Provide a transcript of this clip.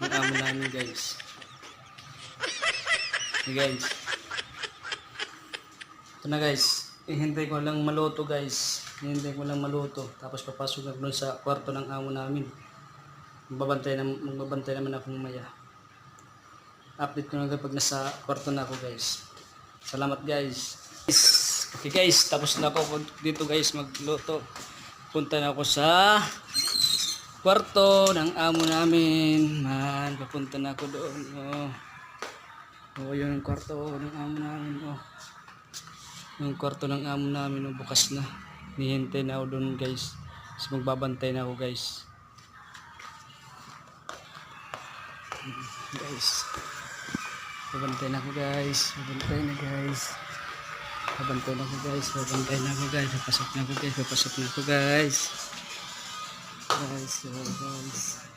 ng amo namin guys. Okay, guys. Ito na guys. Ihintay ko lang maluto guys. Ihintay ko lang maluto. Tapos papasok na doon sa kwarto ng amo namin. Magbabantay naman ako mamaya. Update ko na kapag nasa kwarto na ako guys. Salamat guys. Okay guys, tapos na ako dito guys magluto. Punta na ako sa kwarto ng amo namin. Man, papunta na ako doon. Oh, yung kwarto ng amo namin. Oh. Yung kwarto ng amo namin, oh, bukas na. Nihintay na ako doon guys. Tapos magbabantay na ako guys. Guys. Babantay na ako guys. Babantay na guys. Babantay na ako guys. Babantay na ako guys. Papasok na ako guys. Papasok na ako guys. Guys, guys.